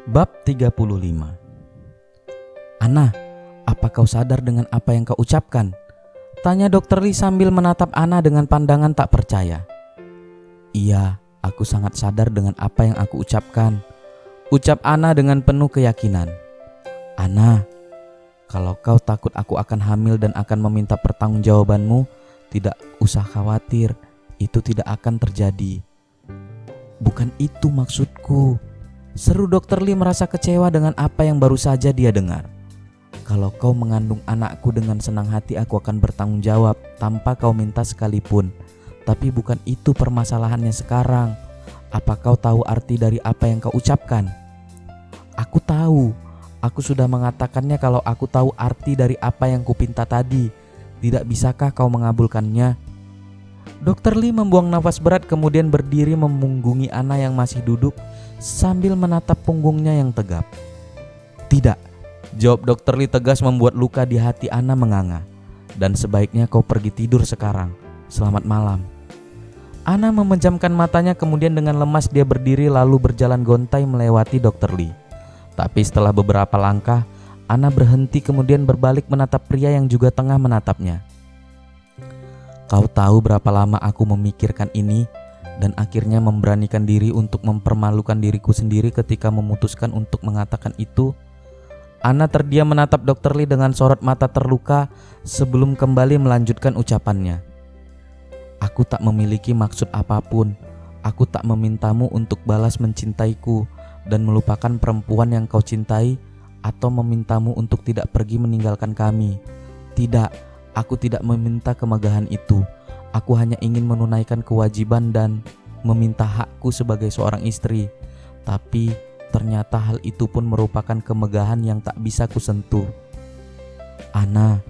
Bab 35. Ana, apa kau sadar dengan apa yang kau ucapkan? Tanya Dr. Lee sambil menatap Ana dengan pandangan tak percaya. Iya, aku sangat sadar dengan apa yang aku ucapkan, ucap Ana dengan penuh keyakinan. Ana, kalau kau takut aku akan hamil dan akan meminta pertanggungjawabanmu, tidak usah khawatir, itu tidak akan terjadi. Bukan itu maksudku, seru Dr. Lee merasa kecewa dengan apa yang baru saja dia dengar. Kalau kau mengandung anakku dengan senang hati aku akan bertanggung jawab tanpa kau minta sekalipun. Tapi bukan itu permasalahannya sekarang. Apa kau tahu arti dari apa yang kau ucapkan? Aku tahu. Aku sudah mengatakannya kalau aku tahu arti dari apa yang kupinta tadi. Tidak bisakah kau mengabulkannya? Dr. Lee membuang nafas berat kemudian berdiri memunggungi Ana yang masih duduk sambil menatap punggungnya yang tegap. Tidak, jawab Dr. Lee tegas membuat luka di hati Ana menganga. Dan sebaiknya kau pergi tidur sekarang. Selamat malam. Ana memejamkan matanya kemudian dengan lemas dia berdiri lalu berjalan gontai melewati Dr. Lee. Tapi setelah beberapa langkah, Ana berhenti kemudian berbalik menatap pria yang juga tengah menatapnya. Kau tahu berapa lama aku memikirkan ini dan akhirnya memberanikan diri untuk mempermalukan diriku sendiri ketika memutuskan untuk mengatakan itu. Ana terdiam menatap Dr. Lee dengan sorot mata terluka sebelum kembali melanjutkan ucapannya. Aku tak memiliki maksud apapun. Aku tak memintamu untuk balas mencintaiku dan melupakan perempuan yang kau cintai atau memintamu untuk tidak pergi meninggalkan kami. Tidak, aku tidak meminta kemegahan itu. Aku hanya ingin menunaikan kewajiban dan meminta hakku sebagai seorang istri. Tapi ternyata hal itu pun merupakan kemegahan yang tak bisa kusentuh. Ana,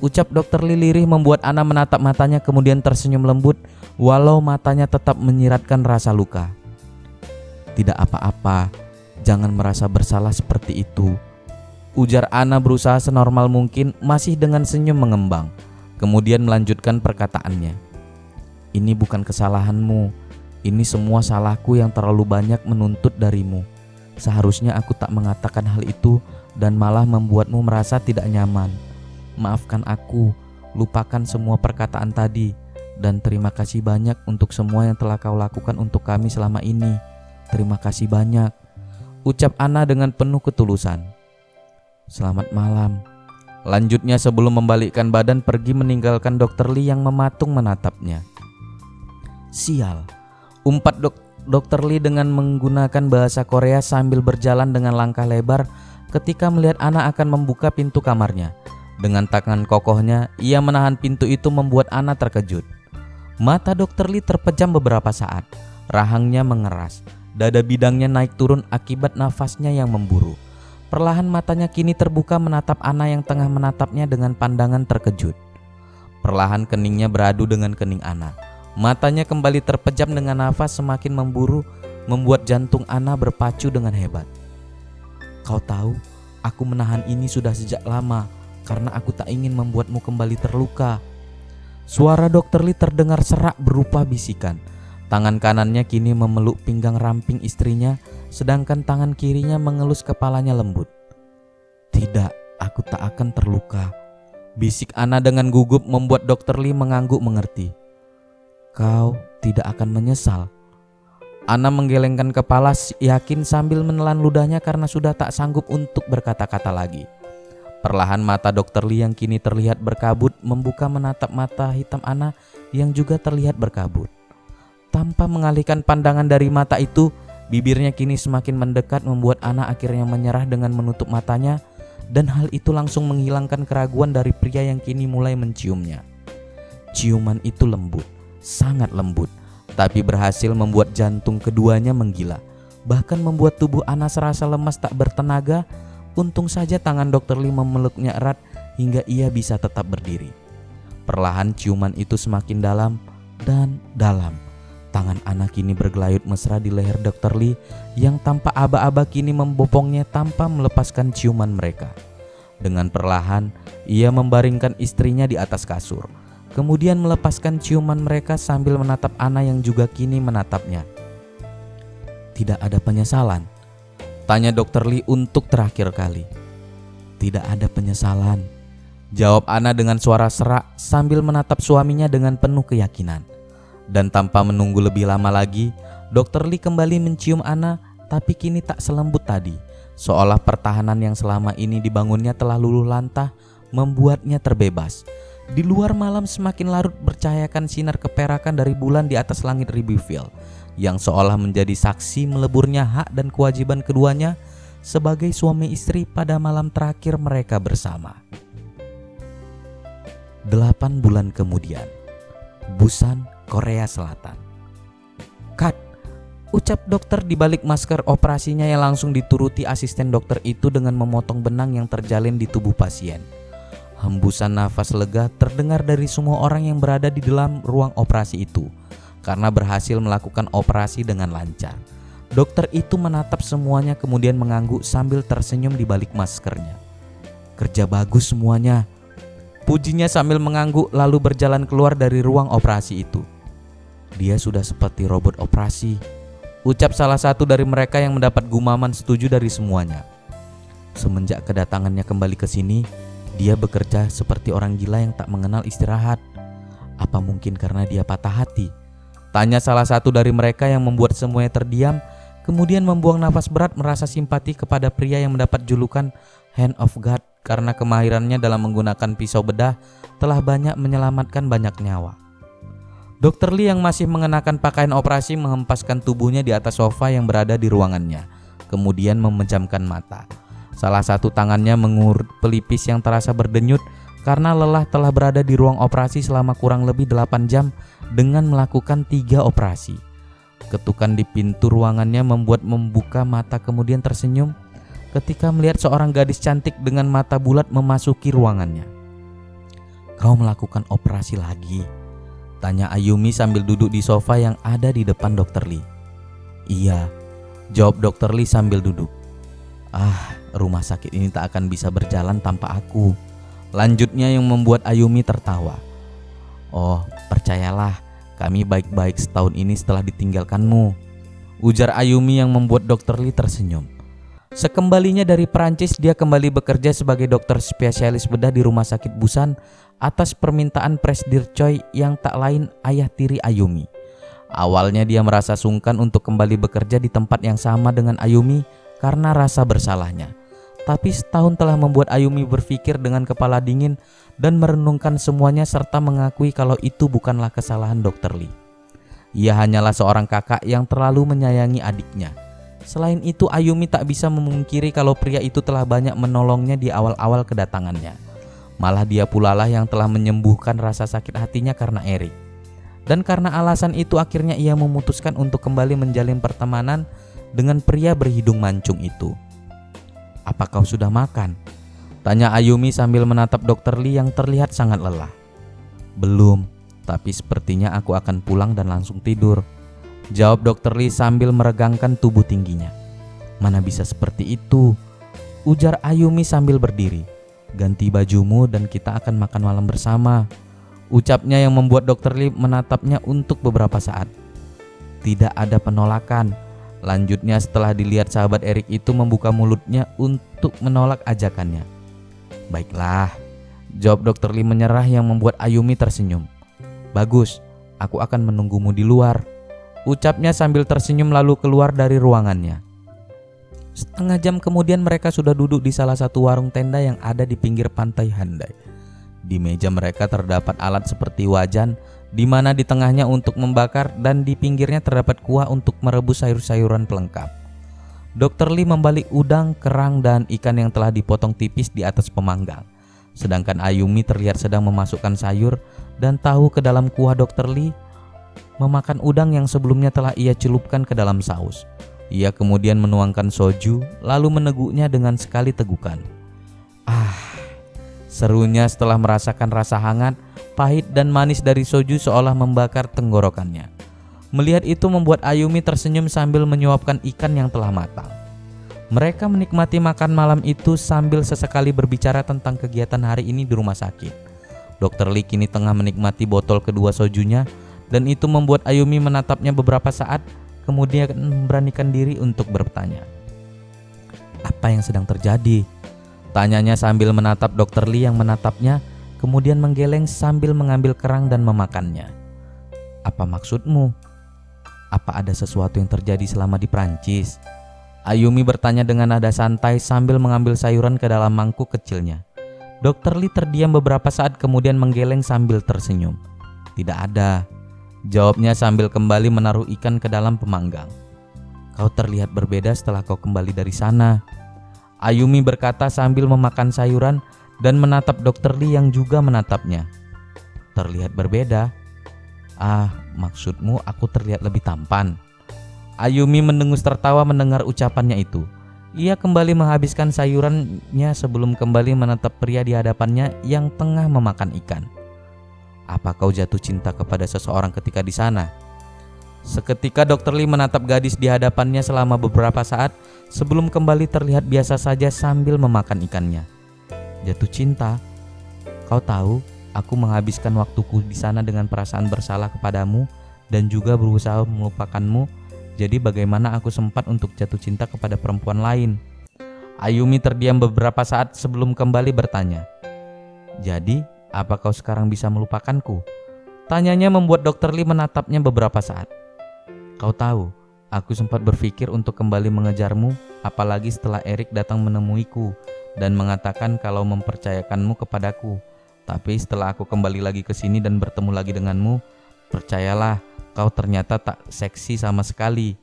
ucap Dr. Lee lirih membuat Ana menatap matanya kemudian tersenyum lembut walau matanya tetap menyiratkan rasa luka. Tidak apa-apa, jangan merasa bersalah seperti itu, ujar Ana berusaha senormal mungkin masih dengan senyum mengembang. Kemudian melanjutkan perkataannya. Ini bukan kesalahanmu, ini semua salahku yang terlalu banyak menuntut darimu. Seharusnya aku tak mengatakan hal itu dan malah membuatmu merasa tidak nyaman. Maafkan aku, lupakan semua perkataan tadi, dan terima kasih banyak untuk semua yang telah kau lakukan untuk kami selama ini. Terima kasih banyak, ucap Ana dengan penuh ketulusan. Selamat malam, lanjutnya sebelum membalikkan badan pergi meninggalkan Dr. Lee yang mematung menatapnya. Sial, umpat Dr. Lee dengan menggunakan bahasa Korea sambil berjalan dengan langkah lebar ketika melihat Ana akan membuka pintu kamarnya. Dengan tangan kokohnya, ia menahan pintu itu membuat Ana terkejut. Mata Dr. Lee terpejam beberapa saat, rahangnya mengeras, dada bidangnya naik turun akibat nafasnya yang memburu. Perlahan matanya kini terbuka menatap Ana yang tengah menatapnya dengan pandangan terkejut. Perlahan keningnya beradu dengan kening Ana. Matanya kembali terpejam dengan nafas semakin memburu membuat jantung Ana berpacu dengan hebat. Kau tahu, aku menahan ini sudah sejak lama karena aku tak ingin membuatmu kembali terluka. Suara Dr. Lee terdengar serak berupa bisikan. Tangan kanannya kini memeluk pinggang ramping istrinya, sedangkan tangan kirinya mengelus kepalanya lembut. Tidak, aku tak akan terluka, bisik Ana dengan gugup membuat Dr. Lee mengangguk mengerti. Kau tidak akan menyesal. Ana menggelengkan kepala yakin sambil menelan ludahnya karena sudah tak sanggup untuk berkata-kata lagi. Perlahan mata Dr. Lee yang kini terlihat berkabut membuka menatap mata hitam Ana yang juga terlihat berkabut. Tanpa mengalihkan pandangan dari mata itu, bibirnya kini semakin mendekat membuat Ana akhirnya menyerah dengan menutup matanya, dan hal itu langsung menghilangkan keraguan dari pria yang kini mulai menciumnya. Ciuman itu lembut, sangat lembut, tapi berhasil membuat jantung keduanya menggila, bahkan membuat tubuh Ana serasa lemas tak bertenaga. Untung saja tangan Dr. Lee memeluknya erat hingga ia bisa tetap berdiri. Perlahan ciuman itu semakin dalam dan dalam. Tangan Ana kini bergelayut mesra di leher Dr. Lee yang tanpa aba-aba kini membopongnya tanpa melepaskan ciuman mereka. Dengan perlahan, ia membaringkan istrinya di atas kasur. Kemudian melepaskan ciuman mereka sambil menatap Ana yang juga kini menatapnya. Tidak ada penyesalan. Tanya Dokter Lee untuk terakhir kali. Tidak ada penyesalan, jawab Ana dengan suara serak sambil menatap suaminya dengan penuh keyakinan. Dan tanpa menunggu lebih lama lagi, Dokter Lee kembali mencium Ana, tapi kini tak selembut tadi. Seolah pertahanan yang selama ini dibangunnya telah luluh lantah, membuatnya terbebas. Di luar malam semakin larut bercahayakan sinar keperakan dari bulan di atas langit Riverville, yang seolah menjadi saksi meleburnya hak dan kewajiban keduanya sebagai suami istri pada malam terakhir mereka bersama. 8 bulan kemudian, Busan, Korea Selatan. "Cut," ucap dokter di balik masker operasinya yang langsung dituruti asisten dokter itu dengan memotong benang yang terjalin di tubuh pasien. Hembusan nafas lega terdengar dari semua orang yang berada di dalam ruang operasi itu karena berhasil melakukan operasi dengan lancar. Dokter itu menatap semuanya kemudian mengangguk sambil tersenyum di balik maskernya. "Kerja bagus semuanya," pujinya sambil mengangguk lalu berjalan keluar dari ruang operasi itu. "Dia sudah seperti robot operasi," ucap salah satu dari mereka yang mendapat gumaman setuju dari semuanya. "Semenjak kedatangannya kembali ke sini, dia bekerja seperti orang gila yang tak mengenal istirahat. Apa mungkin karena dia patah hati?" tanya salah satu dari mereka yang membuat semuanya terdiam, kemudian membuang nafas berat merasa simpati kepada pria yang mendapat julukan Hand of God karena kemahirannya dalam menggunakan pisau bedah telah banyak menyelamatkan banyak nyawa. Dokter Lee yang masih mengenakan pakaian operasi menghempaskan tubuhnya di atas sofa yang berada di ruangannya, kemudian memejamkan mata. Salah satu tangannya mengurut pelipis yang terasa berdenyut karena lelah telah berada di ruang operasi selama kurang lebih 8 jam dengan melakukan 3 operasi. Ketukan di pintu ruangannya membuat membuka mata kemudian tersenyum ketika melihat seorang gadis cantik dengan mata bulat memasuki ruangannya. "Kau melakukan operasi lagi?" tanya Ayumi sambil duduk di sofa yang ada di depan Dokter Lee. "Iya," jawab Dokter Lee sambil duduk. Rumah sakit ini tak akan bisa berjalan tanpa aku," lanjutnya yang membuat Ayumi tertawa. "Oh, percayalah, kami baik-baik setahun ini setelah ditinggalkanmu," ujar Ayumi yang membuat Dokter Lee tersenyum. Sekembalinya dari Perancis, dia kembali bekerja sebagai dokter spesialis bedah di rumah sakit Busan atas permintaan Presdir Choi yang tak lain ayah tiri Ayumi. Awalnya dia merasa sungkan untuk kembali bekerja di tempat yang sama dengan Ayumi karena rasa bersalahnya. Tapi setahun telah membuat Ayumi berpikir dengan kepala dingin dan merenungkan semuanya serta mengakui kalau itu bukanlah kesalahan Dokter Lee. Ia hanyalah seorang kakak yang terlalu menyayangi adiknya. Selain itu, Ayumi tak bisa memungkiri kalau pria itu telah banyak menolongnya di awal-awal kedatangannya. Malah dia pula lah yang telah menyembuhkan rasa sakit hatinya karena Erik. Dan karena alasan itu akhirnya ia memutuskan untuk kembali menjalin pertemanan dengan pria berhidung mancung itu. "Apa kau sudah makan?" tanya Ayumi sambil menatap Dokter Lee yang terlihat sangat lelah. "Belum, tapi sepertinya aku akan pulang dan langsung tidur," jawab Dokter Lee sambil meregangkan tubuh tingginya. "Mana bisa seperti itu?" ujar Ayumi sambil berdiri. "Ganti bajumu dan kita akan makan malam bersama," ucapnya yang membuat Dokter Lee menatapnya untuk beberapa saat. Tidak ada penolakan. Lanjutnya setelah dilihat sahabat Erik itu membuka mulutnya untuk menolak ajakannya. "Baiklah," jawab Dokter Lee menyerah yang membuat Ayumi tersenyum. "Bagus, aku akan menunggumu di luar," ucapnya sambil tersenyum lalu keluar dari ruangannya. Setengah jam kemudian mereka sudah duduk di salah satu warung tenda yang ada di pinggir pantai Handai. Di meja mereka terdapat alat seperti wajan, di mana di tengahnya untuk membakar dan di pinggirnya terdapat kuah untuk merebus sayur-sayuran pelengkap. Dokter Lee membalik udang, kerang, dan ikan yang telah dipotong tipis di atas pemanggang. Sedangkan Ayumi terlihat sedang memasukkan sayur dan tahu ke dalam kuah. Dokter Lee memakan udang yang sebelumnya telah ia celupkan ke dalam saus. Ia kemudian menuangkan soju lalu meneguknya dengan sekali tegukan. Serunya setelah merasakan rasa hangat, pahit dan manis dari soju seolah membakar tenggorokannya. Melihat itu membuat Ayumi tersenyum sambil menyuapkan ikan yang telah matang. Mereka menikmati makan malam itu sambil sesekali berbicara tentang kegiatan hari ini di rumah sakit. Dokter Lee kini tengah menikmati botol kedua sojunya dan itu membuat Ayumi menatapnya beberapa saat kemudian memberanikan diri untuk bertanya. apa yang sedang terjadi? Tanyanya sambil menatap Dr. Lee yang menatapnya, kemudian menggeleng sambil mengambil kerang dan memakannya. Apa maksudmu? Apa ada sesuatu yang terjadi selama di Prancis? Ayumi bertanya dengan nada santai sambil mengambil sayuran ke dalam mangkuk kecilnya. Dr. Lee terdiam beberapa saat kemudian menggeleng sambil tersenyum. Tidak ada, jawabnya sambil kembali menaruh ikan ke dalam pemanggang. Kau terlihat berbeda setelah kau kembali dari sana, Ayumi berkata sambil memakan sayuran dan menatap Dr. Lee yang juga menatapnya. Terlihat berbeda? Ah, maksudmu aku terlihat lebih tampan? Ayumi mendengus tertawa mendengar ucapannya itu. Ia kembali menghabiskan sayurannya sebelum kembali menatap pria di hadapannya yang tengah memakan ikan. Apa kau jatuh cinta kepada seseorang ketika di sana? Seketika Dr. Lee menatap gadis di hadapannya selama beberapa saat sebelum kembali terlihat biasa saja sambil memakan ikannya. Jatuh cinta? Kau tahu, aku menghabiskan waktuku di sana dengan perasaan bersalah kepadamu dan juga berusaha melupakanmu. Jadi bagaimana aku sempat untuk jatuh cinta kepada perempuan lain? Ayumi terdiam beberapa saat sebelum kembali bertanya. Jadi, apa kau sekarang bisa melupakanku? Tanyanya membuat Dr. Lee menatapnya beberapa saat. Kau tahu, aku sempat berpikir untuk kembali mengejarmu, apalagi setelah Erik datang menemuiku dan mengatakan kalau mempercayakanmu kepadaku. Tapi setelah aku kembali lagi ke sini dan bertemu lagi denganmu, percayalah, kau ternyata tak seksi sama sekali,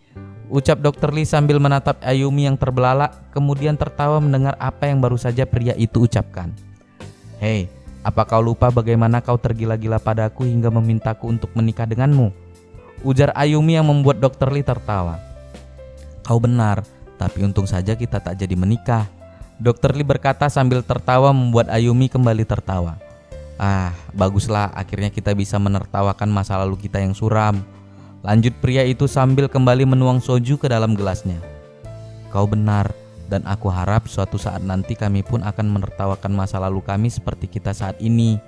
ucap Dr. Lee sambil menatap Ayumi yang terbelalak, kemudian tertawa mendengar apa yang baru saja pria itu ucapkan. Hei, apa kau lupa bagaimana kau tergila-gila padaku hingga memintaku untuk menikah denganmu? Ujar Ayumi yang membuat Dr. Lee tertawa. Kau benar, tapi untung saja kita tak jadi menikah, Dr. Lee berkata sambil tertawa membuat Ayumi kembali tertawa. Ah, baguslah, akhirnya kita bisa menertawakan masa lalu kita yang suram, lanjut pria itu sambil kembali menuang soju ke dalam gelasnya. Kau benar, dan aku harap suatu saat nanti kami pun akan menertawakan masa lalu kami seperti kita saat ini,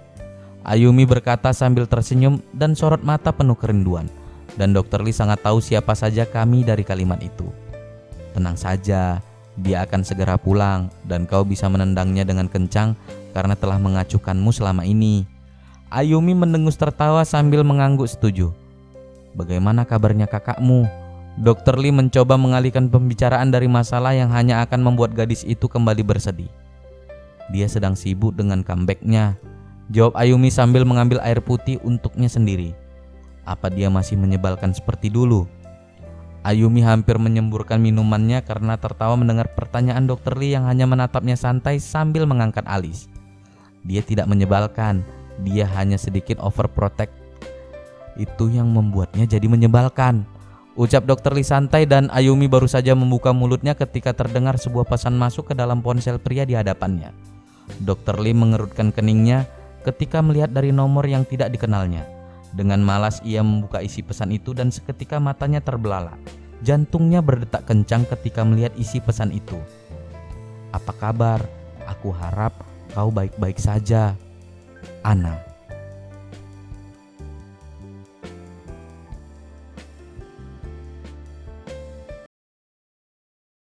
Ayumi berkata sambil tersenyum dan sorot mata penuh kerinduan. Dan Dr. Lee sangat tahu siapa saja kami dari kalimat itu. Tenang saja, dia akan segera pulang dan kau bisa menendangnya dengan kencang karena telah mengacuhkanmu selama ini. Ayumi mendengus tertawa sambil mengangguk setuju. Bagaimana kabarnya kakakmu? Dr. Lee mencoba mengalihkan pembicaraan dari masalah yang hanya akan membuat gadis itu kembali bersedih. Dia sedang sibuk dengan comeback-nya, jawab Ayumi sambil mengambil air putih untuknya sendiri. Apa dia masih menyebalkan seperti dulu? Ayumi hampir menyemburkan minumannya karena tertawa mendengar pertanyaan Dr. Lee yang hanya menatapnya santai sambil mengangkat alis. Dia tidak menyebalkan, dia hanya sedikit overprotect. Itu yang membuatnya jadi menyebalkan, ucap Dr. Lee santai dan Ayumi baru saja membuka mulutnya ketika terdengar sebuah pesan masuk ke dalam ponsel pria di hadapannya. Dr. Lee mengerutkan keningnya ketika melihat dari nomor yang tidak dikenalnya. Dengan malas ia membuka isi pesan itu dan seketika matanya terbelalak. Jantungnya berdetak kencang ketika melihat isi pesan itu. Apa kabar? Aku harap kau baik-baik saja, Ana.